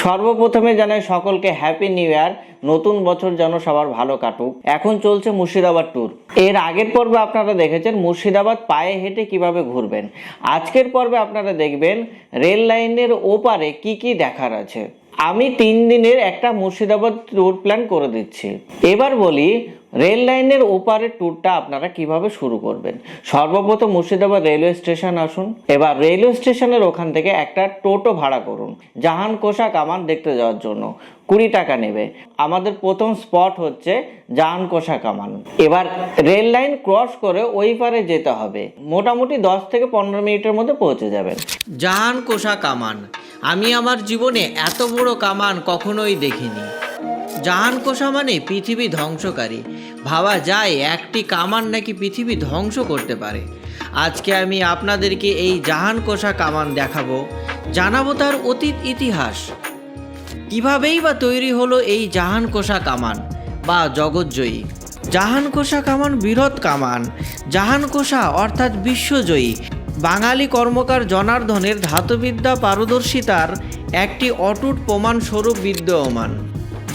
সর্বপ্রথমে জানাই সকলকে হ্যাপি নিউ ইয়ার। নতুন বছর যেন সবার ভালো কাটুক। এখন চলছে মুর্শিদাবাদ ট্যুর। এর আগের পর্বে আপনারা দেখেছেন মুর্শিদাবাদ পায়ে হেঁটে কিভাবে ঘুরবেন। আজকের পর্বে আপনারা দেখবেন রেল লাইনের ওপারে কি কি দেখার আছে। আমি 3 দিনের একটা মুর্শিদাবাদ ট্যুর প্ল্যান করে দিচ্ছি। এবার বলি রেল লাইনের ওপারের ট্যুরটা আপনারা কিভাবে শুরু করবেন। সর্বপ্রথম মুর্শিদাবাদ রেলওয়ে স্টেশন আসুন। এবার রেলওয়ে স্টেশনের ওখান থেকে একটা টোটো ভাড়া করুন জাহান কোষা কামান দেখতে যাওয়ার জন্য। 20 টাকা নেবে। আমাদের প্রথম স্পট হচ্ছে জাহান কোষা কামান। এবার রেল লাইন ক্রস করে ওই পারে যেতে হবে। মোটামুটি 10 থেকে 15 মিনিটের মধ্যে পৌঁছে যাবেন। জাহান কোষা কামান, আমি আমার জীবনে এত বড় কামান কখনোই দেখিনি। জাহান কোষা মানে পৃথিবী ধ্বংসকারী। ভাবা যায় একটি কামান নাকি পৃথিবী ধ্বংস করতে পারে। আজকে আমি আপনাদেরকে এই জাহান কোষা কামান দেখাবো, জানাবো তার অতীত ইতিহাস। কিভাবেই বা তৈরি হলো এই জাহান কোষা কামান বা জগৎজয়ী। জাহান কোষা কামান বৃহৎ কামান। জাহান কোষা অর্থাৎ বিশ্বজয়ী। বাঙালি কর্মকার জনার্দনের ধাতুবিদ্যা পারদর্শিতার একটি অটুট প্রমাণস্বরূপ বিদ্যমান।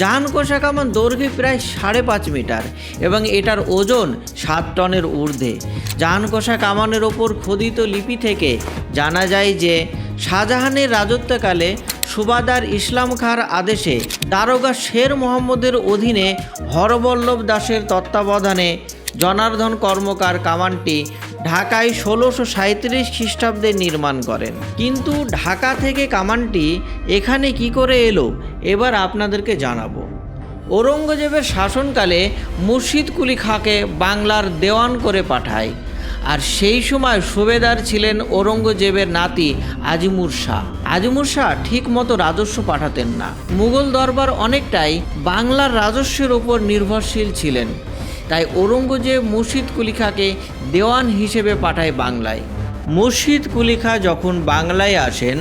জাহান কোষা কামান দৈর্ঘ্যে প্রায় 5.5 মিটার এবং এটার ওজন 7 টনের ঊর্ধ্বে। জাহান কোষা কামানের ওপর খোদিত লিপি থেকে জানা যায় যে শাহজাহানের রাজত্বকালে সুবাদার ইসলাম খাঁর আদেশে দারোগা শের মোহাম্মদের অধীনে হরবল্লভ দাসের তত্ত্বাবধানে জনার্দন কর্মকার কামানটি ঢাকায় 1637 খ্রিস্টাব্দে নির্মাণ করেন। কিন্তু ঢাকা থেকে কামানটি এখানে কি করে এলো এবার আপনাদেরকে জানাবো। ঔরঙ্গজেবের শাসনকালে মুর্শিদ কুলি খাঁকে বাংলার দেওয়ান করে পাঠায়। আর সেই সময় সুবেদার ছিলেন ঔরঙ্গজেবের নাতি আজিমুর শাহ। আজিমুর শাহ ঠিক মতো রাজস্ব পাঠাতেন না। মুঘল দরবার অনেকটাই বাংলার রাজস্বের উপর নির্ভরশীল ছিলেন। তাই ঔরঙ্গজেব মুর্শিদ কুলি খাঁকে দেওয়ান হিসেবে পাঠায় বাংলায়। মুর্শিদ কুলি খাঁ যখন বাংলায় আসেন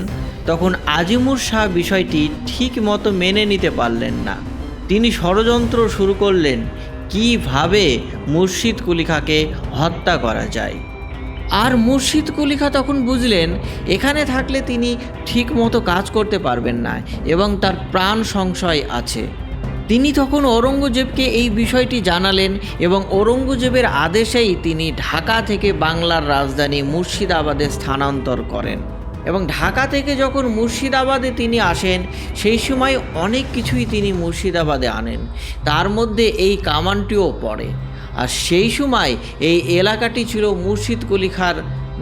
তখন আজিমুর শাহ বিষয়টি ঠিক মতো মেনে নিতে পারলেন না। তিনি ষড়যন্ত্র শুরু করলেন কিভাবে মুর্শিদ কুলি খাঁকে হত্যা করা যায়। আর মুর্শিদ কুলি খাঁ তখন বুঝলেন এখানে থাকলে তিনি ঠিক মতো কাজ করতে পারবেন না এবং তার প্রাণ সংশয় আছে। তিনি তখন ঔরঙ্গজেবকে এই বিষয়টি জানালেন এবং ঔরঙ্গজেবের আদেশেই তিনি ঢাকা থেকে বাংলার রাজধানী মুর্শিদাবাদে স্থানান্তর করেন। এবং ঢাকা থেকে যখন মুর্শিদাবাদে তিনি আসেন সেই সময় অনেক কিছুই তিনি মুর্শিদাবাদে আনেন, তার মধ্যে এই কামানটিও পড়ে। আর সেই সময় এই এলাকাটি ছিল মুর্শিদ কুলি খাঁর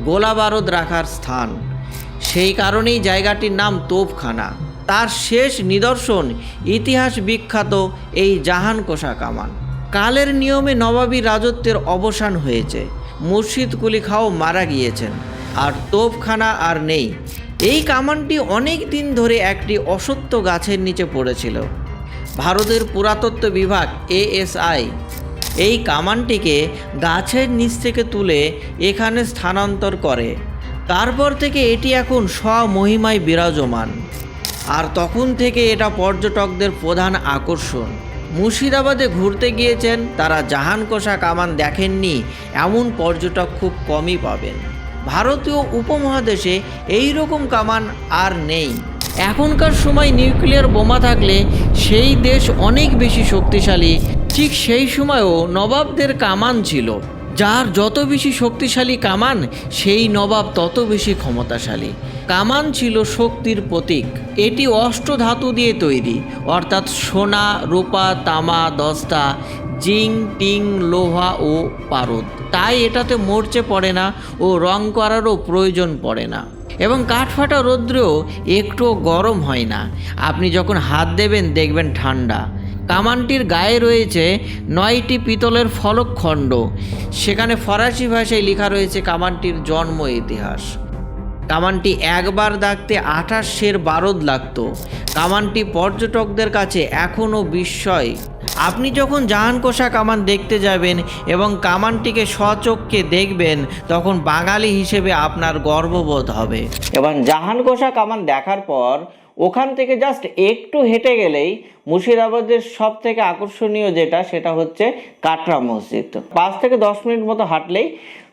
গোলাবারুদ রাখার স্থান। সেই কারণেই জায়গাটির নাম তোপখানা। তার শেষ নিদর্শন ইতিহাস বিখ্যাত এই জাহান কোষা কামান। কালের নিয়মে নবাবী রাজত্বের অবসান হয়েছে। মুর্শিদ কুলি খাঁও মারা গিয়েছেন আর তোপখানা আর নেই। এই কামানটি অনেক দিন ধরে একটি অশ্বত্থ গাছের নিচে পড়েছিল। ভারতের পুরাতত্ত্ব বিভাগ ASI এই কামানটিকে গাছের নিচ থেকে তুলে এখানে স্থানান্তর করে। তারপর থেকে এটি এখন স্বমহিমায় বিরাজমান। আর তখন থেকে এটা পর্যটকদের প্রধান আকর্ষণ। মুর্শিদাবাদে ঘুরতে গিয়েছেন তারা জাহান কোষা কামান দেখেননি এমন পর্যটক খুব কমই পাবেন। ভারতীয় উপমহাদেশে এই রকম কামান আর নেই। এখনকার সময় নিউক্লিয়ার বোমা থাকলে সেই দেশ অনেক বেশি শক্তিশালী, ঠিক সেই সময়ও নবাবদের কামান ছিল। যার যত বেশি শক্তিশালী কামান সেই নবাব তত বেশি ক্ষমতাশালী। কামান ছিল শক্তির প্রতীক। এটি অষ্টধাতু দিয়ে তৈরি, অর্থাৎ সোনা, রূপা, তামা, দস্তা, জিং, টিং, লোহা ও পারদ। তাই এটাতে মরচে পড়ে না ও রং করারও প্রয়োজন পড়ে না। এবং কাঠফাটা রৌদ্রেও একটুও গরম হয় না। আপনি যখন হাত দেবেন দেখবেন ঠান্ডা। কামানটির গায়ে রয়েছে 9টি পিতলের ফলকখণ্ড। সেখানে ফরাসি ভাষায় লেখা রয়েছে কামানটির জন্ম ইতিহাস। কামানটি একবার দাগতে 28 সের বারুদ লাগত। কামানটি পর্যটকদের কাছে এখনও বিস্ময়। আপনি যখন জাহান কোষা কামান দেখতে যাবেন এবং কামানটিকে স্বচক্ষে দেখবেন তখন বাঙালি হিসেবে আপনার গর্ববোধ হবে। এবার জাহান কোষা কামান দেখার পর ওখান থেকে জাস্ট একটু হেঁটে গেলেই মুর্শিদাবাদের সব থেকে আকর্ষণীয় যেটা সেটা হচ্ছে কাটরা মসজিদ। 5 থেকে 10 মিনিট মতো হাঁটলেই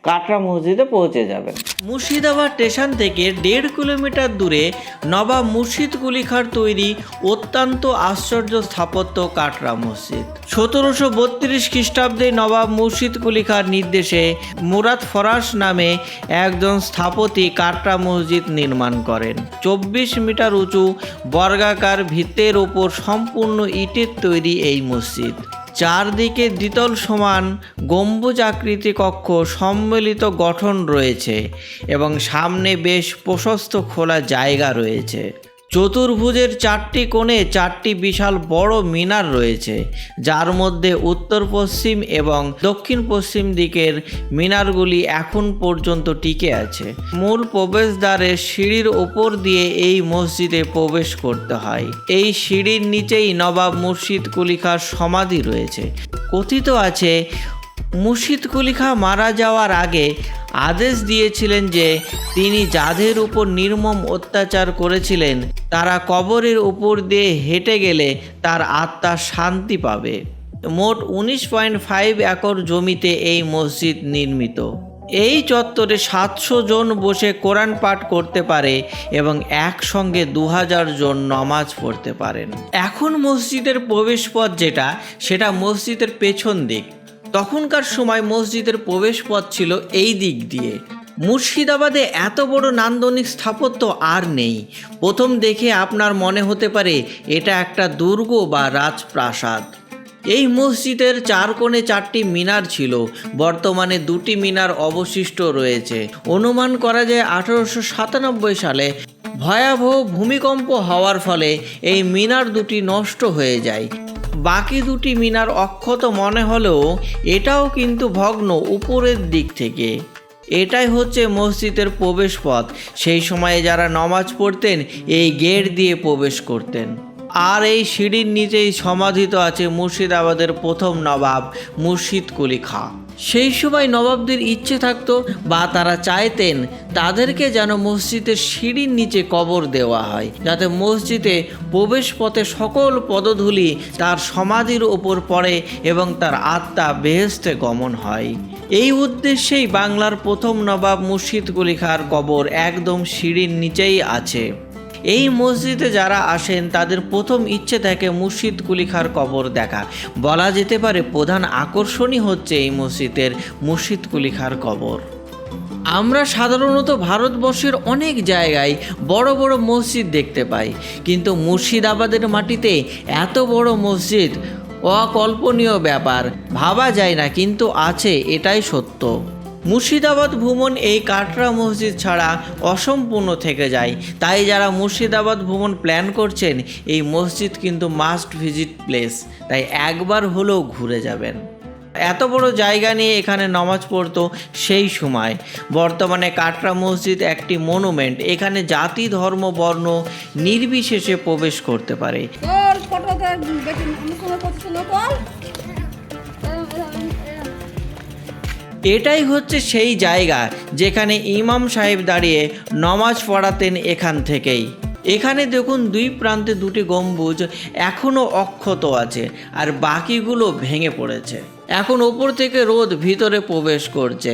কাটরা মসজিদে পৌঁছে যাবেন। মুর্শিদাবাদ স্টেশন থেকে 1.5 কিলোমিটার দূরে নবাব মুর্শিদ কুলি খাঁর তৈরি অত্যন্ত আশ্চর্য স্থাপত্য কাটরা মসজিদ। 1732 খ্রিস্টাব্দে নবাব মুর্শিদ কুলি খাঁর নির্দেশে মুরাদ ফরাশ নামে একজন স্থপতি কাটরা মসজিদ নির্মাণ করেন। 24 মিটার উঁচু বর্গাকার ভিতের ওপর সম্পূর্ণ ইটের তৈরি এই মসজিদ। চারদিকে দ্বিতল সমান গম্বুজ আকৃতি কক্ষ সম্মিলিত গঠন রয়েছে এবং সামনে বেশ প্রশস্ত খোলা জায়গা রয়েছে। চতুর্ভুজের 4টি কোণে 4টি বিশাল বড় মিনার রয়েছে, যার মধ্যে উত্তর পশ্চিম এবং দক্ষিণ পশ্চিম দিকের মিনারগুলি এখন পর্যন্ত টিকে আছে। মূল প্রবেশদ্বারে সিঁড়ির ওপর দিয়ে এই মসজিদে প্রবেশ করতে হয়। এই সিঁড়ির নিচেই নবাব মুর্শিদ কুলি খাঁর সমাধি রয়েছে। কথিত আছে মুর্শিদ কুলি খাঁ মারা যাওয়ার আগে আদেশ দিয়েছিলেন যে তিনি যাদের উপর নির্মম অত্যাচার করেছিলেন তারা কবরের উপর দিয়ে হেঁটে গেলে তার আত্মা শান্তি পাবে। মোট 19.5 একর জমিতে এই মসজিদ নির্মিত। এই চত্বরে 700 জন বসে কোরআন পাঠ করতে পারে এবং একসঙ্গে 2000 জন নামাজ পড়তে পারেন। এখন মসজিদের প্রবেশপথ যেটা, সেটা মসজিদের পেছন দিক। তখনকার সময় মসজিদের প্রবেশপথ ছিল এই দিক দিয়ে। মুর্শিদাবাদে এত বড় নান্দনিক স্থাপত্য আর নেই। প্রথম দেখে আপনার মনে হতে পারে এটা একটা দুর্গ বা রাজপ্রাসাদ। এই মসজিদের 4 কোণে 4টি মিনার ছিল, বর্তমানে 2টি মিনার অবশিষ্ট রয়েছে। অনুমান করা যায় 1897 সালে ভয়াবহ ভূমিকম্প হওয়ার ফলে এই মিনার দুটি নষ্ট হয়ে যায়। বাকি 2টি মিনার অক্ষত মনে হলেও এটাও কিন্তু ভগ্ন উপরের দিক থেকে। এটাই হচ্ছে মসজিদের প্রবেশপথ। সেই সময়ে যারা নামাজ পড়তেন এই গেট দিয়ে প্রবেশ করতেন। আর এই সিঁড়ির নিচেই সমাধিত আছে মুর্শিদাবাদের প্রথম নবাব মুর্শিদ কুলি খাঁ। সেই সময় নবাবদের ইচ্ছে থাকতো বা তারা চাইতেন তাদেরকে যেন মসজিদের সিঁড়ির নিচে কবর দেওয়া হয়, যাতে মসজিদে প্রবেশ পথে সকল পদধূলি তার সমাধির ওপর পড়ে এবং তার আত্মা বেহেশতে গমন হয়। এই উদ্দেশ্যেই বাংলার প্রথম নবাব মুর্শিদ কুলি খাঁর কবর একদম সিঁড়ির নিচেই আছে। এই মসজিদে যারা আসেন তাদের প্রথম ইচ্ছে থাকে মুর্শিদ কুলি খাঁর কবর দেখা। বলা যেতে পারে প্রধান আকর্ষণই হচ্ছে এই মসজিদের মুর্শিদ কুলি খাঁর কবর। আমরা সাধারণত ভারতবর্ষের অনেক জায়গায় বড় বড় মসজিদ দেখতে পাই, কিন্তু মুর্শিদাবাদের মাটিতে এত বড় মসজিদ অকল্পনীয় ব্যাপার, ভাবা যায় না, কিন্তু আছে, এটাই সত্য। মুর্শিদাবাদ ভ্রমণ এই কাটরা মসজিদ ছাড়া অসম্পূর্ণ থেকে যায়। তাই যারা মুর্শিদাবাদ ভ্রমণ প্ল্যান করছেন এই মসজিদ কিন্তু মাস্ট ভিজিট প্লেস, তাই একবার হলেও ঘুরে যাবেন। এত বড় জায়গা নিয়ে এখানে নামাজ পড়তো সেই সময়। বর্তমানে কাটরা মসজিদ একটি মনুমেন্ট। এখানে জাতি ধর্ম বর্ণ নির্বিশেষে প্রবেশ করতে পারে। এটাই হচ্ছে সেই জায়গা যেখানে ইমাম সাহেব দাঁড়িয়ে নামাজ পড়াতেন এখান থেকেই। এখানে দেখুন 2 প্রান্তে 2টি গম্বুজ এখনও অক্ষত আছে আর বাকিগুলো ভেঙে পড়েছে। এখন ওপর থেকে রোদ ভিতরে প্রবেশ করছে।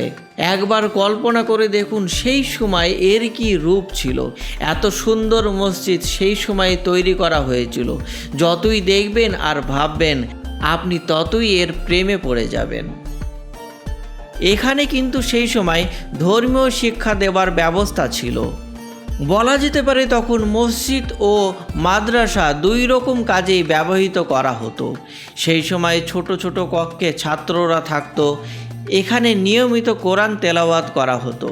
একবার কল্পনা করে দেখুন সেই সময় এর কি রূপ ছিল। এত সুন্দর মসজিদ সেই সময় তৈরি করা হয়েছিল। যতই দেখবেন আর ভাববেন আপনি ততই এর প্রেমে পড়ে যাবেন। এখানে কিন্তু সেই সময় ধর্মীয় শিক্ষা দেওয়ার ব্যবস্থা ছিল। বলা যেতে পারে তখন মসজিদ ও মাদ্রাসা 2 রকম কাজেই ব্যবহৃত করা হতো। সেই সময় ছোট ছোট কক্ষে ছাত্ররা থাকতো। এখানে নিয়মিত কোরআন তেলাওয়াত করা হতো।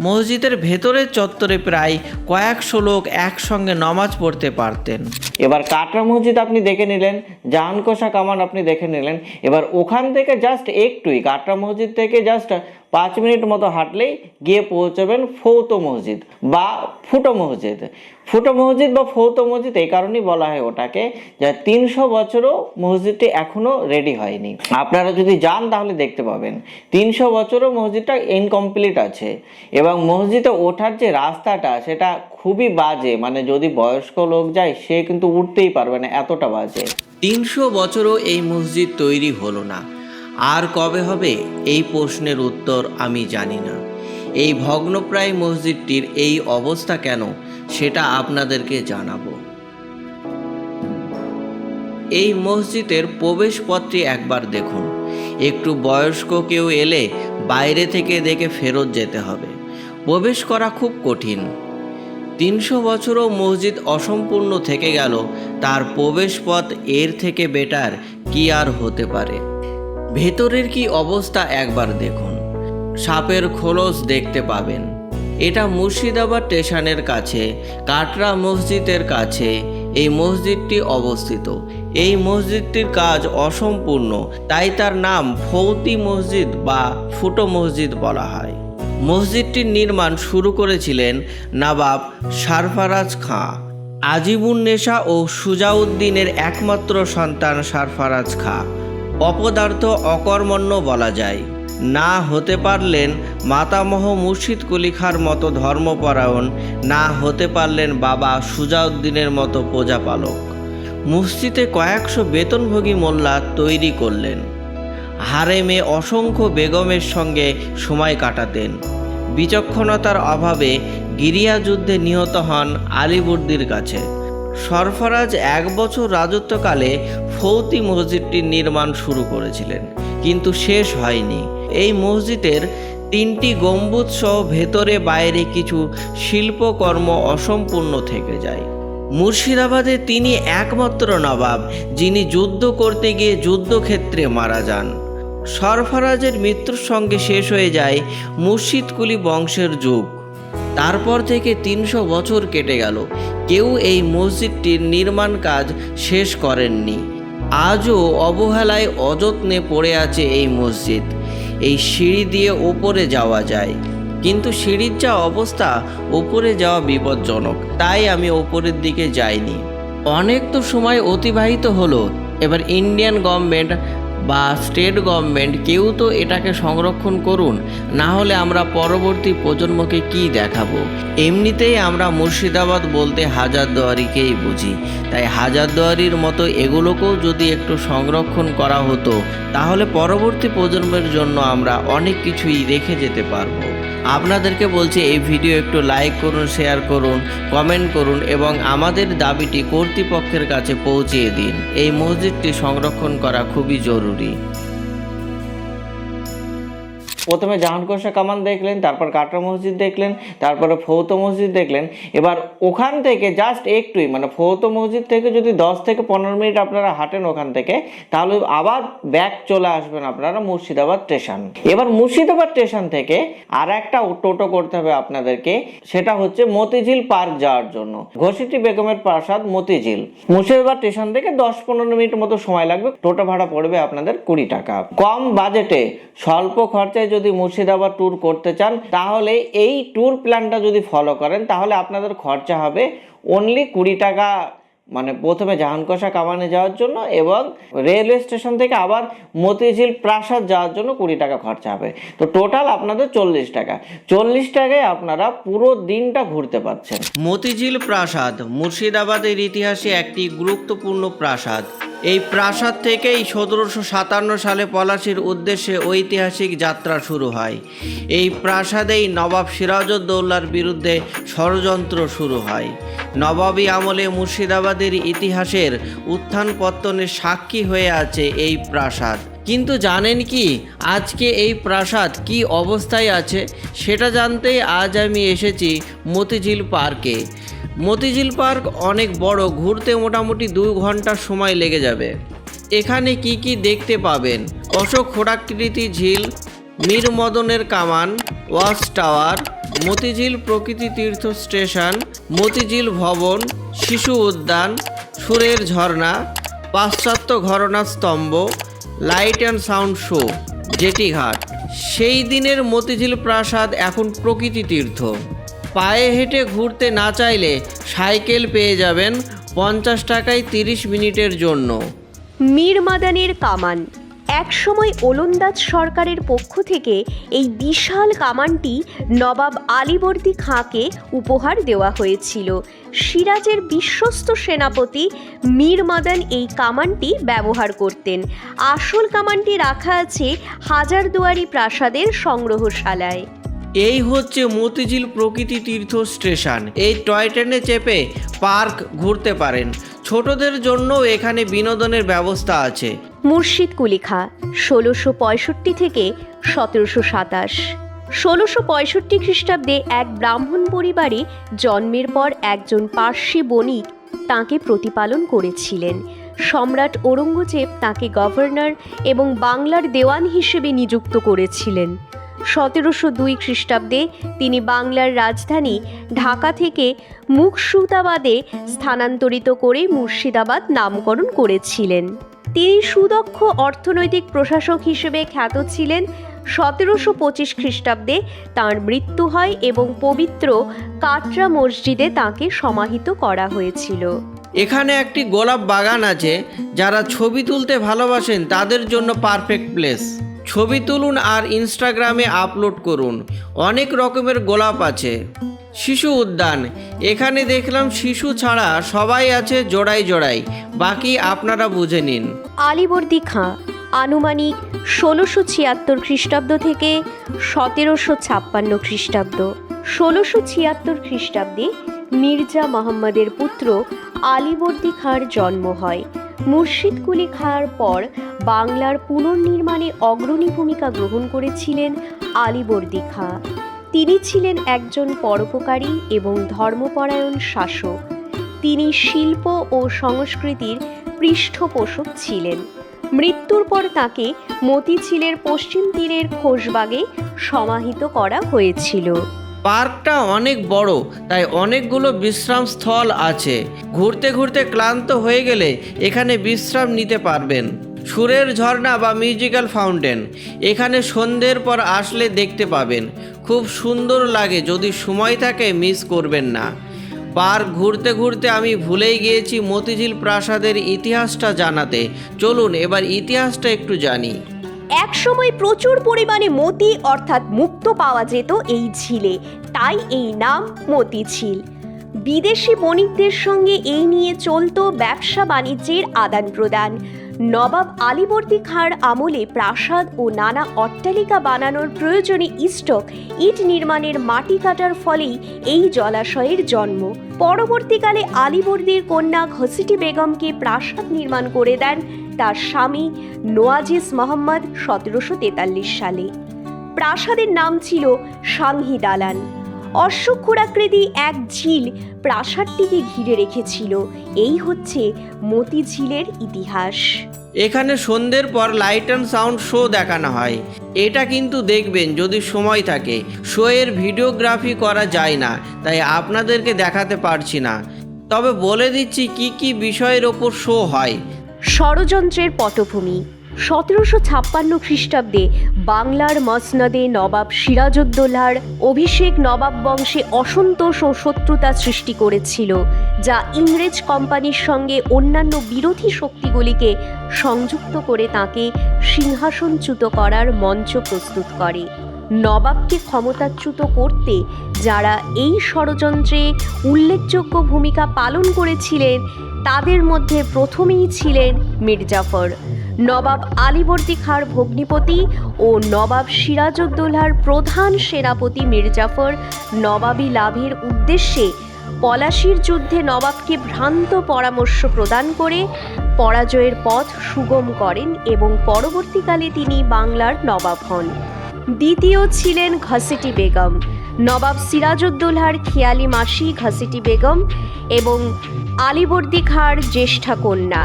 মসজিদের ভেতরের চত্বরে প্রায় কয়েকশো লোক একসঙ্গে নামাজ পড়তে পারতেন। এবার কাটরা মসজিদ আপনি দেখে নিলেন, জাহানকোষা কামান আপনি দেখে নিলেন। এবার ওখান থেকে জাস্ট একটুই, কাটরা মসজিদ থেকে জাস্ট 5 মিনিট মতো হাঁটলেই গিয়ে পৌঁছবেন ফৌতো মসজিদ বা ফুটো মসজিদ। ফুটো মসজিদ বা ফৌতো মসজিদ এই কারণেই বলা হয় ওটাকে, যা 300 বছরও মসজিদটি এখনও রেডি হয়নি। আপনারা যদি যান তাহলে দেখতে পাবেন 300 বছরও মসজিদটা ইনকমপ্লিট আছে। এবং মসজিদে ওঠার যে রাস্তাটা সেটা খুবই বাজে, মানে যদি বয়স্ক লোক যায় সে কিন্তু উঠতেই পারবে না, এতটা বাজে। 300 বছরও এই মসজিদ তৈরি হলো না। আর কবে হবে এই প্রশ্নের উত্তর আমি জানি না। এই ভগ্নপ্রায় মসজিদটির এই অবস্থা কেন সেটা আপনাদেরকে জানাবো। এই মসজিদের প্রবেশপথটি একবার দেখুন। একটু বয়স্ক কেউ এলে বাইরে থেকে দেখে ফেরত যেতে হবে। প্রবেশ করা খুব কঠিন। 300 বছরও মসজিদ অসম্পূর্ণ থেকে গেল, তার প্রবেশপথ এর থেকে বেটার কি আর হতে পারে। ভেতরের কি অবস্থা একবার দেখুন। সাপের খোলস দেখতে পাবেন। এটা মুর্শিদাবাদ স্টেশনের কাছে কাটরা মসজিদের কাছে এই মসজিদটি অবস্থিত। এই মসজিদটির কাজ অসম্পূর্ণ, তাই তার নাম ফৌতি মসজিদ বা ফুটো মসজিদ বলা হয়। মসজিদটির নির্মাণ শুরু করেছিলেন নবাব সরফরাজ খাঁ। আজিবুন্নেসা ও সুজাউদ্দিনের একমাত্র সন্তান সরফরাজ খাঁ। অপদার্থ অকর্মণ্য বলা যায়। না হতে পারলেন মাতামহ মুর্শিদ কুলি খাঁর মতো ধর্মপরায়ণ, না হতে পারলেন বাবা সুজাউদ্দিনের মতো প্রজাপালক। মসজিদে কয়েকশো বেতনভোগী মোল্লা তৈরি করলেন। হারেমে অসংখ্য বেগমের সঙ্গে সময় কাটাতেন। বিচক্ষণতার অভাবে গিরিয়া যুদ্ধে নিহত হন আলীবর্দীর কাছে। সরফরাজ 1 বছর রাজত্বকালে ফৌতি মসজিদটির নির্মাণ শুরু করেছিলেন, কিন্তু শেষ হয়নি। এই মসজিদের 3টি গম্বুজ সহ ভেতরে বাইরে কিছু শিল্পকর্ম অসম্পূর্ণ থেকে যায়। মুর্শিদাবাদে তিনি একমাত্র নবাব যিনি যুদ্ধ করতে গিয়ে যুদ্ধক্ষেত্রে মারা যান। সরফরাজের মৃত্যুর সঙ্গে শেষ হয়ে যায় মুর্শিদ কুলি বংশের যুগ। তারপর থেকে 300 বছর কেটে গেল, কেউ এই মসজিদটির নির্মাণ কাজ শেষ করেননি। আজও অবহেলায় অযত্নে পড়ে আছে এই মসজিদ। এই সিঁড়ি দিয়ে ওপরে যাওয়া যায়, কিন্তু সিঁড়ির যা অবস্থা, ওপরে যাওয়া বিপজ্জনক, তাই আমি ওপরের দিকে যাইনি। অনেক তো সময় অতিবাহিত হলো, এবার ইন্ডিয়ান গভর্নমেন্ট বা স্টেট গভর্নমেন্ট কেউ তো এটাকে সংরক্ষণ করুন, না হলে আমরা পরবর্তী প্রজন্মকে কি দেখাবো। এমনিতেই আমরা মুর্শিদাবাদ বলতে হাজারদুয়ারিকেই বুঝি, তাই হাজারদুয়ারির মতো এগুলোকেও যদি একটু সংরক্ষণ করা হতো, তাহলে পরবর্তী প্রজন্মের জন্য আমরা অনেক কিছুই রেখে যেতে পারবো। আপনাদেরকে বলছি এই ভিডিও একটু লাইক করুন, শেয়ার করুন, কমেন্ট করুন এবং আমাদের দাবিটি কর্তৃপক্ষের কাছে পৌঁছিয়ে দিন। এই মসজিদটি সংরক্ষণ করা খুবই জরুরি। প্রথমে জাহানকোষা কামান দেখলেন, তারপর কাটরা মসজিদ দেখলেন, তারপরে ফৌত মসজিদ দেখলেন। এবার ওখান থেকে জাস্ট একটুই, মানে ফৌত মসজিদ থেকে যদি 10 থেকে 15 মিনিট আপনারা হাঁটেন ওখান থেকে, তাহলে আবার ব্যাক চলে আসবেন আপনারা মুর্শিদাবাদ স্টেশন। এবার মুর্শিদাবাদ স্টেশন থেকে আর একটা টোটো করতে হবে আপনাদেরকে, সেটা হচ্ছে মতিঝিল পার্ক যাওয়ার জন্য। ঘসিটি বেগমের প্রাসাদ মতিঝিল। মুর্শিদাবাদ স্টেশন থেকে 10-15 মিনিট মতো সময় লাগবে। টোটো ভাড়া পড়বে আপনাদের 20 টাকা। কম বাজেটে স্বল্প খরচায় যদি মুর্শিদাবাদ ট্যুর করতে চান, তাহলে এই ট্যুর প্ল্যানটা যদি ফলো করেন, তাহলে আপনাদের খরচা হবে অনলি 20 টাকা, মানে প্রথমে জাহানকোষা কামানে যাওয়ার জন্য এবং রেলওয়ে স্টেশন থেকে আবার মতিঝিল প্রাসাদ যাওয়ার জন্য 20 টাকা খরচা হবে। তো টোটাল আপনাদের 40 টাকা। 40 টাকায় আপনারা পুরো দিনটা ঘুরতে পারছেন। মতিঝিল প্রাসাদ মুর্শিদাবাদের ইতিহাসে একটি গুরুত্বপূর্ণ প্রাসাদ। এই প্রাসাদ থেকেই 1757 সালে পলাশির উদ্দেশ্যে ঐতিহাসিক যাত্রা শুরু হয়। এই প্রাসাদেই নবাব সিরাজউদ্দৌলার বিরুদ্ধে ষড়যন্ত্র শুরু হয়। নবাবী আমলে মুর্শিদাবাদের ইতিহাসের উত্থান পত্তনের সাক্ষী হয়ে আছে এই প্রাসাদ। কিন্তু জানেন কি আজকে এই প্রাসাদ কি অবস্থায় আছে? সেটা জানতেই আজ আমি এসেছি মতিঝিল পার্কে। মতিঝিল পার্ক অনেক বড়, ঘুরতে মোটামুটি 2 ঘন্টা সময় লেগে যাবে। এখানে কি কি দেখতে পাবেন? অশোক খোড়াকৃতি ঝিল, মীর মদনের কামান, ওয়াচ টাওয়ার, মতিঝিল প্রকৃতি তীর্থ স্টেশন, মতিঝিল ভবন, শিশু উদ্যান, সুরের ঝর্ণা, পাশ্চাত্য ঘরনা স্তম্ভ, লাইট অ্যান্ড সাউন্ড শো, জেটিঘাট। সেই দিনের মতিঝিল প্রাসাদ এখন প্রকৃতি তীর্থ। পায়ে হেঁটে ঘুরতে না চাইলে সাইকেল পেয়ে যাবেন 50 টাকায় 30 মিনিটের জন্য। মীর মাদানির কামান একসময় ওলন্দাজ সরকারের পক্ষ থেকে এই বিশাল কামানটি নবাব আলীবর্দী খাঁকে উপহার দেওয়া হয়েছিল। সিরাজের বিশ্বস্ত সেনাপতি মীর মদন এই কামানটি ব্যবহার করতেন। আসল কামানটি রাখা আছে হাজারদুয়ারি প্রাসাদের সংগ্রহশালায়। এই হচ্ছে মতিঝিল প্রকৃতি তীর্থ স্টেশন। এই টয় ট্রেনে চেপে পার্ক ঘুরতে পারেন। ছোটদের জন্য এখানে বিনোদনের ব্যবস্থা আছে। মুর্শিদ কুলি খাঁ 1665 থেকে 1727। 1665 খ্রিস্টাব্দে এক ব্রাহ্মণ পরিবারে জন্মের পর একজন পার্সি বণিক তাঁকে প্রতিপালন করেছিলেন। সম্রাট ঔরঙ্গজেব তাঁকে গভর্নর এবং বাংলার দেওয়ান হিসেবে নিযুক্ত করেছিলেন। 1702 খ্রিস্টাব্দে তিনি বাংলার রাজধানী ঢাকা থেকে মুকসুদাবাদে স্থানান্তরিত করে মুর্শিদাবাদ নামকরণ করেছিলেন। তিনি সুদক্ষ অর্থনৈতিক প্রশাসক হিসেবে খ্যাত ছিলেন। 1725 খ্রিস্টাব্দে তাঁর মৃত্যু হয় এবং পবিত্র কাটরা মসজিদে তাঁকে সমাহিত করা হয়েছিল। এখানে একটি গোলাপ বাগান আছে। যারা ছবি তুলতে ভালোবাসেন তাদের জন্য পারফেক্ট প্লেস। ছবি তুলুন আর ইনস্টাগ্রামে আপলোড করুন। অনেক রকমের গোলাপ আছে। শিশু উদ্যান, এখানে দেখলাম শিশু ছাড়া সবাই আছে জোড়ায় জোড়ায়। বাকি আপনারা বুঝে নিন। আলীবর্দী খাঁ আনুমানিক 1676 খ্রিস্টাব্দ থেকে 1756 খ্রিস্টাব্দ। 1676 খ্রিস্টাব্দে মির্জা মোহাম্মদের পুত্র আলীবর্দী খাঁর জন্ম হয়। মুর্শিদ কুলি খাঁর পর বাংলার পুনর্নির্মাণে অগ্রণী ভূমিকা গ্রহণ করেছিলেন আলীবর্দী খাঁ। তিনি ছিলেন একজন পরোপকারী এবং ধর্মপরায়ণ শাসক। তিনি শিল্প ও সংস্কৃতির পৃষ্ঠপোষক ছিলেন। মৃত্যুর পর তাঁকে মতিঝিলের পশ্চিম তীরের খোশবাগে সমাহিত করা হয়েছিল। পার্কটা অনেক বড়, তাই অনেকগুলো বিশ্রাম স্থল আছে। ঘুরতে ঘুরতে ক্লান্ত হয়ে গেলে এখানে বিশ্রাম নিতে পারবেন। সুরের ঝর্ণা বা মিউজিক্যাল ফাউন্টেন এখানে সন্ধ্যের পর আসলে দেখতে পাবেন। খুব সুন্দর লাগে, যদি সময় থাকে মিস করবেন না। পার্ক ঘুরতে ঘুরতে আমি ভুলেই গিয়েছি মতিঝিল প্রাসাদের ইতিহাসটা জানাতে। চলুন এবার ইতিহাসটা একটু জানি। একসময় প্রচুর পরিমাণে মতি অর্থাৎ মুক্ত পাওয়া যেত এই ঝিলে, তাই এই নাম মতিঝিল। বিদেশি বণিকদের সঙ্গে এই নিয়ে চলতো ব্যবসা বাণিজ্যের আদান প্রদান। নবাব আলীবর্দী খাঁর আমলে প্রাসাদ ও নানা অট্টালিকা বানানোর প্রয়োজনে ইস্টক ইট নির্মাণের মাটি কাটার ফলেই এই জলাশয়ের জন্ম। পরবর্তীকালে আলীবর্দীর কন্যা ঘসিটি বেগমকে প্রাসাদ নির্মাণ করে দেন তার স্বামী নোয়াজিস মোহাম্মদ 1743 সালে। প্রাসাদের নাম ছিল সাংহি দালান। অশ্বক্ষুরাকৃতি এক ঝিল প্রাসাদটিকে ঘিরে রেখেছিল। এই হচ্ছে মতিঝিলের ইতিহাস। এখানে সন্ধ্যের পর লাইট অ্যান্ড সাউন্ড শো দেখানো হয়। এটা কিন্তু দেখবেন যদি সময় থাকে। শোয়ের ভিডিওগ্রাফি করা যায় না, তাই আপনাদেরকে দেখাতে পারছি না। তবে বলে দিচ্ছি কি কি বিষয়ের ওপর শো হয়। ষড়যন্ত্রের পটভূমি। 1756 খ্রিস্টাব্দে বাংলার মসনদে নবাব সিরাজউদ্দৌলার অভিষেক নবাব বংশে অসন্তোষ ও শত্রুতা সৃষ্টি করেছিল, যা ইংরেজ কোম্পানির সঙ্গে অন্যান্য বিরোধী শক্তিগুলিকে সংযুক্ত করে তাঁকে সিংহাসনচ্যুত করার মঞ্চ প্রস্তুত করে। নবাবকে ক্ষমতাচ্যুত করতে যারা এই ষড়যন্ত্রে উল্লেখযোগ্য ভূমিকা পালন করেছিলেন তাদের মধ্যে প্রথমেই ছিলেন মির্জাফর, নবাব আলীবর্দী খাঁর ভগ্নিপতি ও নবাব সিরাজউদ্দৌলার প্রধান সেনাপতি। মির্জাফর নবাবী লাভের উদ্দেশ্যে পলাশির যুদ্ধে নবাবকে ভ্রান্ত পরামর্শ প্রদান করে পরাজয়ের পথ সুগম করেন এবং পরবর্তীকালে তিনি বাংলার নবাব হন। দ্বিতীয় ছিলেন ঘসিটি বেগম, নবাব সিরাজউদ্দৌলার খেয়ালি মাসি ঘসিটি বেগম এবং আলীবর্দী খাঁর জ্যেষ্ঠা কন্যা।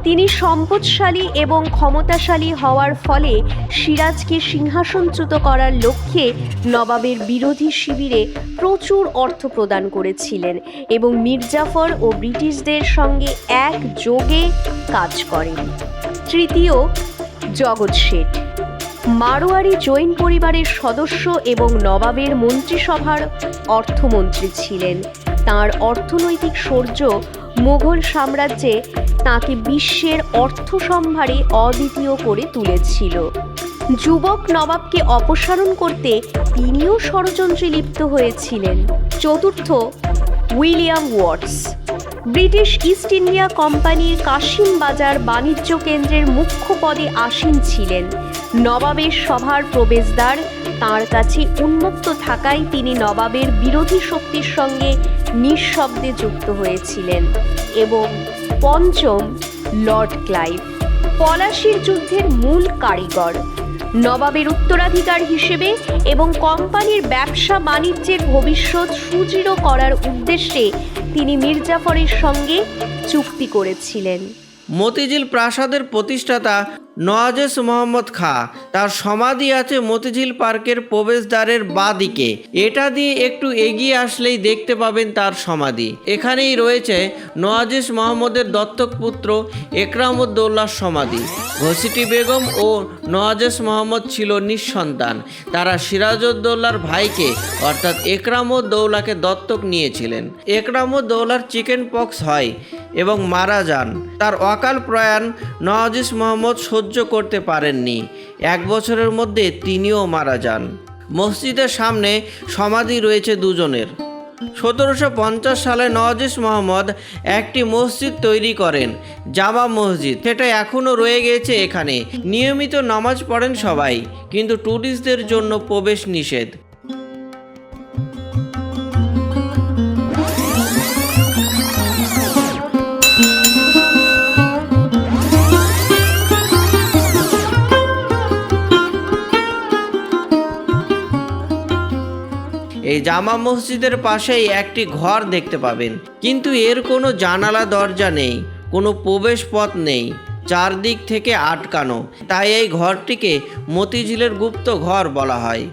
তিনি সম্পদশালী এবং ক্ষমতাশালী হওয়ার ফলে সিরাজকে সিংহাসনচ্যুত করার লক্ষ্যে নবাবের বিরোধী শিবিরে প্রচুর অর্থ প্রদান করেছিলেন এবং মির্জাফর ও ব্রিটিশদের সঙ্গে একযোগে কাজ করেন। তৃতীয় জগৎ শেঠ, মারোয়ারি জৈন পরিবারের সদস্য এবং নবাবের মন্ত্রিসভার অর্থমন্ত্রী ছিলেন। তাঁর অর্থনৈতিক শৌর্য মুঘল সাম্রাজ্যে তাকে বিশ্বের অর্থ সম্ভারে অদ্বিতীয় করে তুলেছিল। যুবক নবাবকে অপসারণ করতে তিনিও ষড়যন্ত্রে লিপ্ত হয়েছিলেন। চতুর্থ, William Watts British east India কোম্পানির কাশিম বাজার বাণিজ্য কেন্দ্রের মুখ্য পদে আসীন ছিলেন। নবাবের সভার প্রবেশদ্বার তাঁর কাছে উন্মুক্ত থাকায় তিনি নবাবের বিরোধী শক্তির সঙ্গে নিঃশব্দে যুক্ত হয়েছিলেন। এবং পঞ্চম, লর্ড ক্লাইভ পলাশির যুদ্ধের মূল কারিগর। নবাবের উত্তরাধিকার হিসেবে এবং কোম্পানির ব্যবসা বাণিজ্যের ভবিষ্যৎ সুদৃঢ় করার উদ্দেশ্যে তিনি মির্জাফরের সঙ্গে চুক্তি করেছিলেন। মতিঝিল প্রাসাদের প্রতিষ্ঠাতা নওয়াজেশ মোহাম্মদ খাঁ, তার সমাধি আছে মতিঝিল পার্কের প্রবেশদ্বারের বাঁদিকে। এটা দিয়ে একটু এগিয়ে আসলেই দেখতে পাবেন তার সমাধি। এখানেই রয়েছে নওয়াজেশ মোহাম্মদের দত্তক পুত্র একরামউদ্দৌলার সমাধি। ঘসিটি বেগম ও নওয়াজেশ মোহাম্মদ ছিল নিঃসন্তান। তারা সিরাজউদ্দৌলার ভাইকে অর্থাৎ একরামউদ্দৌলাকে দত্তক নিয়েছিলেন। একরামউদ্দৌলার চিকেন পক্স হয় এবং মারা যান। তার অকাল প্রয়াণ নওয়াজেশ মোহাম্মদ সহ্য করতে পারেননি। 1 বছরের মধ্যে তিনিও মারা যান। মসজিদের সামনে সমাধি রয়েছে দুজনের। 1750 সালে নওয়াজেশ মোহাম্মদ একটি মসজিদ তৈরি করেন, জামা মসজিদ। সেটা এখনও রয়ে গেছে এখানে। নিয়মিত নামাজ পড়েন সবাই, কিন্তু ট্যুরিস্টদের জন্য প্রবেশ নিষেধ। এই জামা মসজিদের পাশেই একটি ঘর দেখতে পাবেন, কিন্তু এর কোনো জানালা দরজা নেই, কোনো প্রবেশ পথ নেই, চারদিক থেকে আটকানো। তাই এই ঘরটিকে মতিঝিলের গুপ্ত ঘর বলা হয়।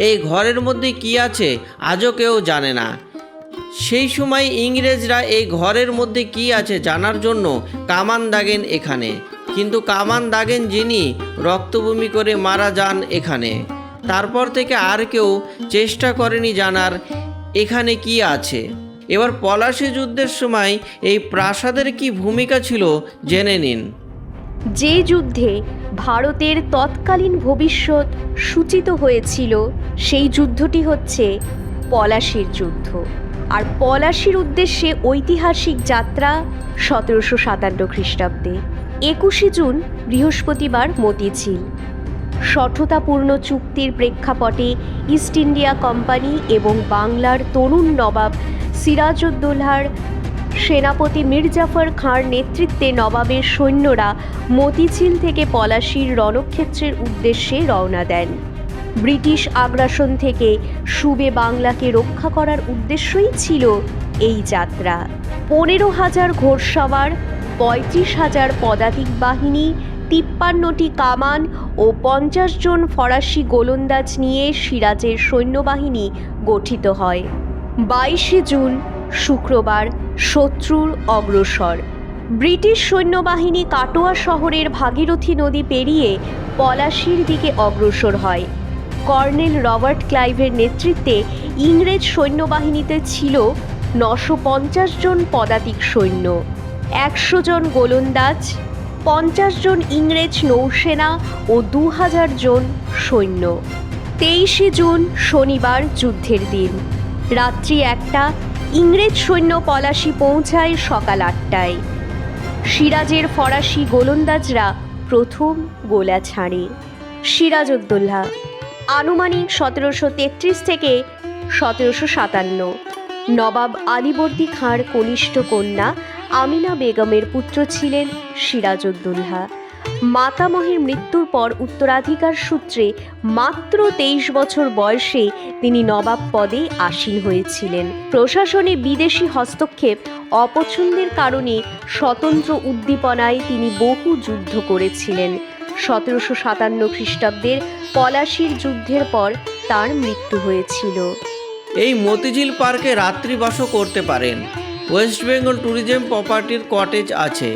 এই ঘরের মধ্যে কি আছে আজও কেউ জানে না। সেই সময় ইংরেজরা এই ঘরের মধ্যে কি আছে জানার জন্য কামান দাগেন এখানে, কিন্তু কামান দাগেন যিনি রক্তভূমি করে মারা যান এখানে। তারপর থেকে আর কেউ চেষ্টা করেনি জানার এখানে কি আছে। এবার পলাশী যুদ্ধের সময় এই প্রাসাদের কি ভূমিকা ছিল জেনে নিন। যে যুদ্ধে ভারতের তৎকালীন ভবিষ্যৎ সূচিত হয়েছিল সেই যুদ্ধটি হচ্ছে পলাশীর যুদ্ধ। আর পলাশীর উদ্দেশ্যে ঐতিহাসিক যাত্রা 1757 খ্রিস্টাব্দে 21 জুন বৃহস্পতিবার মতিঝিল। সঠতাপূর্ণ চুক্তির প্রেক্ষাপটে ইস্ট ইন্ডিয়া কোম্পানি এবং বাংলার তরুণ নবাব সিরাজউদ্দৌলার সেনাপতি মির্জাফর খাঁর নেতৃত্বে নবাবের সৈন্যরা মতিঝিল থেকে পলাশীর রণক্ষেত্রের উদ্দেশ্যে রওনা দেন। ব্রিটিশ আগ্রাসন থেকে সুবে বাংলাকে রক্ষা করার উদ্দেশ্যই ছিল এই যাত্রা। 15,000 ঘোড়সওয়ার, 35,000 পদাতিক বাহিনী, 53টি কামান ও 50 জন ফরাসি গোলন্দাজ নিয়ে সিরাজের সৈন্যবাহিনী গঠিত হয়। 22 জুন শুক্রবার শত্রুর অগ্রসর। ব্রিটিশ সৈন্যবাহিনী কাটোয়া শহরের ভাগীরথী নদী পেরিয়ে পলাশীর দিকে অগ্রসর হয়। কর্নেল রবার্ট ক্লাইভের নেতৃত্বে ইংরেজ সৈন্যবাহিনীতে ছিল 950 জন পদাতিক সৈন্য, 100 জন গোলন্দাজ, 50 জন ইংরেজ নৌসেনা ও 2000 জন সৈন্য। 23 জুন শনিবার যুদ্ধের দিন। রাত্রি 1টা। ইংরেজ সৈন্য পলাশী পৌঁছায় সকাল 8টায়। সিরাজের ফরাসি গোলন্দাজরা প্রথম গোলা ছাড়ে। সিরাজউদ্দৌলা আনুমানিক 1733 থেকে 1757। নবাব আলীবর্দী খাঁর কনিষ্ঠ কন্যা আমিনা বেগমের পুত্র ছিলেন সিরাজউদ্দৌলা। মাতামহের মৃত্যুর পর উত্তরাধিকার সূত্রে মাত্র 23 বছর বয়সে তিনি নবাব পদে আসীন হয়েছিলেন। প্রশাসনে বিদেশি হস্তক্ষেপ অপছন্দের কারণে স্বতন্ত্র উদ্দীপনায় তিনি বহু যুদ্ধ করেছিলেন। 1757 খ্রিস্টাব্দের পলাশীর যুদ্ধের পর তার মৃত্যু হয়েছিল। এই মতিঝিল পার্কে রাত্রিবাসও করতে পারেন। ওয়েস্ট বেঙ্গল ট্যুরিজম প্রপার্টির কটেজ আছে।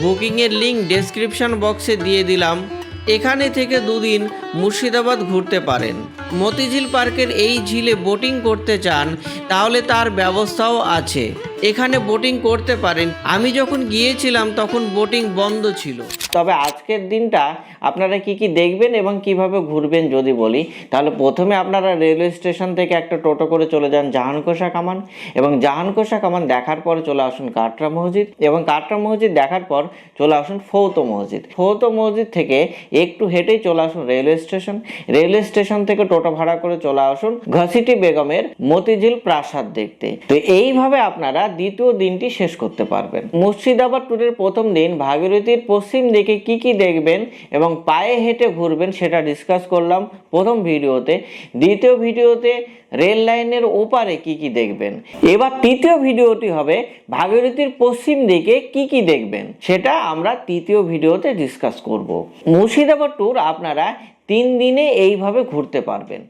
বুকিংয়ের লিঙ্ক ডেসক্রিপশন বক্সে দিয়ে দিলাম। এখানে থেকে 2 দিন মুর্শিদাবাদ ঘুরতে পারেন। মতিঝিল পার্কের এই ঝিলে বোটিং করতে চান তাহলে তার ব্যবস্থাও আছে। এখানে বোটিং করতে পারেন। আমি যখন গিয়েছিলাম তখন বোটিং বন্ধ ছিল। তবে আজকের দিনটা আপনারা কি কি দেখবেন এবং কিভাবে ঘুরবেন যদি বলি, তাহলে প্রথমে আপনারা রেলওয়ে স্টেশন থেকে একটা টোটো করে চলে যান জাহানকোষা কামান, এবং জাহানকোষা কামান দেখার পর চলে আসুন কাটরা মসজিদ, এবং কাটরা মসজিদ দেখার পর চলে আসুন ফৌতো মসজিদ। ফৌতো মসজিদ থেকে একটু হেঁটেই চলে আসুন রেলওয়ে স্টেশন। রেলওয়ে স্টেশন থেকে টোটো ভাড়া করে চলে আসুন ঘসিটি বেগমের মতিঝিল প্রাসাদ দেখতে। তো এইভাবে আপনারা দ্বিতীয় দিনটি শেষ করতে পারবেন। মুর্শিদাবাদ ট্যুরের প্রথম দিন ভাগীরথীর পশ্চিম দিকে কি কি দেখবেন এবং পায়ে হেঁটে ঘুরবেন সেটা ডিসকাস করলাম প্রথম ভিডিওতে। দ্বিতীয় ভিডিওতে রেল লাইনের ওপারে কি কি দেখবেন। এবার তৃতীয় ভিডিওটি হবে ভাগীরথীর পশ্চিম দিকে কি কি দেখবেন, সেটা আমরা তৃতীয় ভিডিওতে ডিসকাস করব। মুর্শিদাবাদ ট্যুর আপনারা 3 দিনে এইভাবে ঘুরতে পারবেন।